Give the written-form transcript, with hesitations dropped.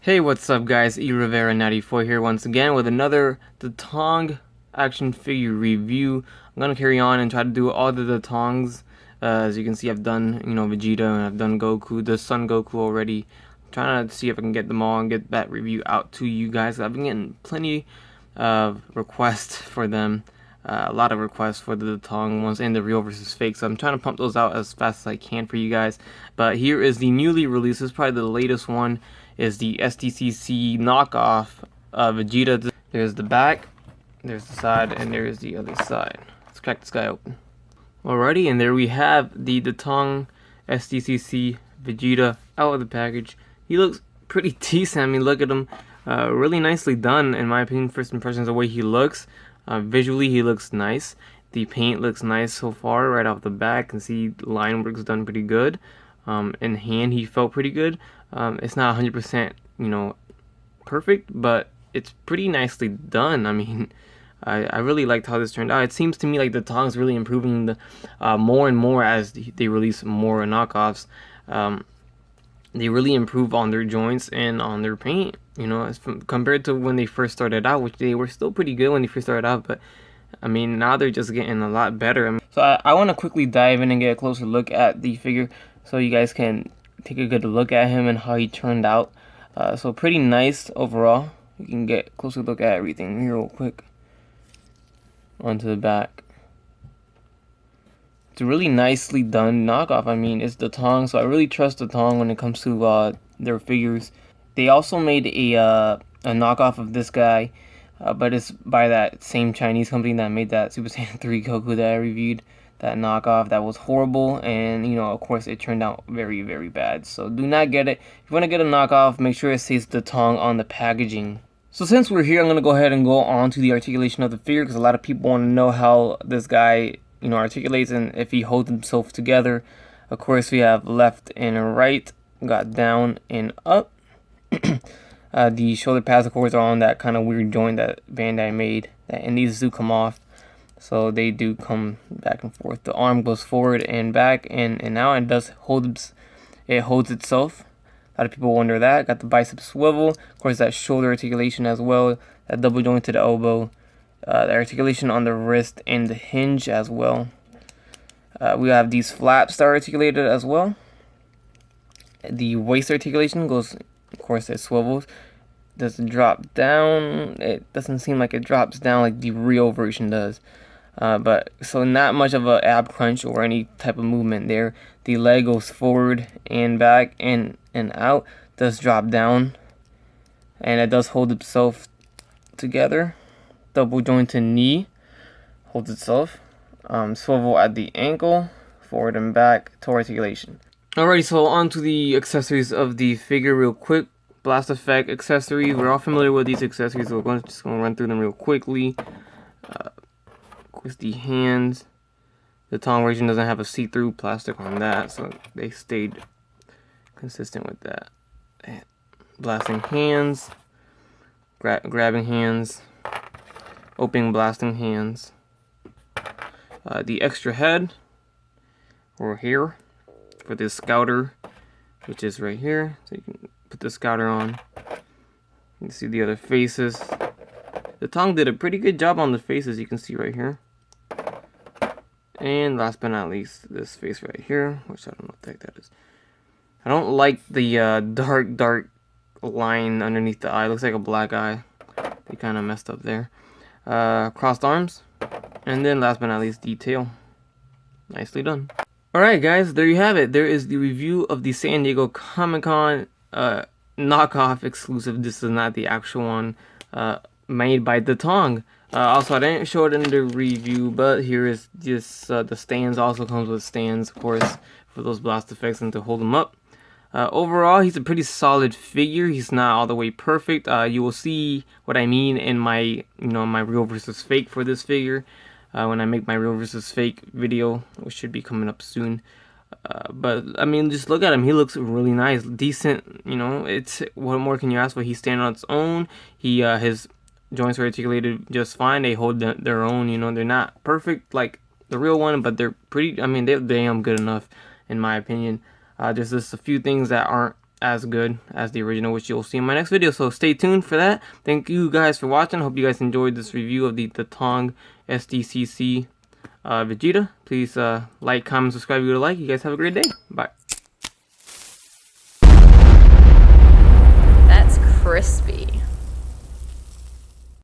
Hey, what's up guys, eRivera94 here once again with another DATONG action figure review. I'm gonna carry on and try to do all the DATONGs. As you can see, I've done, Vegeta, and I've done Goku, the Sun Goku already. I'm trying to see if I can get them all and get that review out to you guys. I've been getting plenty of requests for them. A lot of requests for the DATONG ones and the real versus fake, so I'm trying to pump those out as fast as I can for you guys. But here is the newly released, this is probably the latest one, is the SDCC knockoff of Vegeta. There's the back, there's the side, and there's the other side. Let's crack this guy open. Alrighty, and there we have the DATONG SDCC Vegeta out of the package. He looks pretty decent. I mean, look at him. Really nicely done, in my opinion. First impressions, the way he looks. Visually, he looks nice. The paint looks nice so far, right off the bat. Can see line work's done pretty good. In hand, he felt pretty good. It's not 100%, perfect, but it's pretty nicely done. I mean, I really liked how this turned out. It seems to me like the DATONG's really improving the, more and more as they release more knockoffs. They really improve on their joints and on their paint, compared to when they first started out, which they were still pretty good when they first started out, but I mean, now they're just getting a lot better. So I want to quickly dive in and get a closer look at the figure so you guys can take a good look at him and how he turned out. So pretty nice overall. You can get a closer look at everything here real quick. Onto the back. It's a really nicely done knockoff. I mean, it's DATONG, so I really trust DATONG when it comes to their figures. They also made a knockoff of this guy, but it's by that same Chinese company that made that Super Saiyan 3 Goku that I reviewed. That knockoff that was horrible, and of course it turned out very, very bad. So do not get it. If you want to get a knockoff, make sure it says DATONG on the packaging. So since we're here, I'm going to go ahead and go on to the articulation of the figure, because a lot of people want to know how this guy articulates and if he holds himself together. Of course, we have left and right, got down and up. The shoulder pads, of course, are on that kind of weird joint that Bandai made, and these do come off. So they do come back and forth. The arm goes forward and back and out, and it holds itself. A lot of people wonder that. Got the bicep swivel, of course, that shoulder articulation as well, that double joint to the elbow, the articulation on the wrist and the hinge as well. We have these flaps that are articulated as well. The waist articulation goes, of course, it swivels. Doesn't drop down. It doesn't seem like it drops down like the real version does. But so not much of a ab crunch or any type of movement there. The leg goes forward and back and out. Does drop down, and it does hold itself together. Double jointed knee holds itself. Swivel at the ankle, forward and back toe articulation. Alrighty, so on to the accessories of the figure real quick. Blast effect accessories. We're all familiar with these accessories, so we're just gonna run through them real quickly. With the hands, the TONG version doesn't have a see-through plastic on that, so they stayed consistent with that. Blasting hands, grabbing hands, opening blasting hands. The extra head, or here, for the scouter, which is right here, so you can put the scouter on. You can see the other faces. The TONG did a pretty good job on the faces, you can see right here. And last but not least, this face right here, which I don't know what the heck that is. I don't like the dark line underneath the eye. It looks like a black eye. They kind of messed up there. Crossed arms. And then last but not least, detail. Nicely done. Alright guys, there you have it. There is the review of the San Diego Comic-Con knockoff exclusive. This is not the actual one made by DATONG. Also, I didn't show it in the review, but here is just the stands. Also comes with stands, of course, for those blast effects and to hold them up. Overall, he's a pretty solid figure. He's not all the way perfect. You will see what I mean in my, my real versus fake for this figure when I make my real versus fake video, which should be coming up soon. But I mean, just look at him. He looks really nice, decent. It's what more can you ask for? He's standing on its own. His joints are articulated just fine. They hold their own. They're not perfect like the real one, but they're pretty. I mean, they're damn good enough in my opinion. There's just a few things that aren't as good as the original, which you'll see in my next video. So stay tuned for that. Thank you guys for watching. Hope you guys enjoyed this review of the TONG SDCC Vegeta. Please like, comment, subscribe if you would like. You guys have a great day. Bye. That's crispy.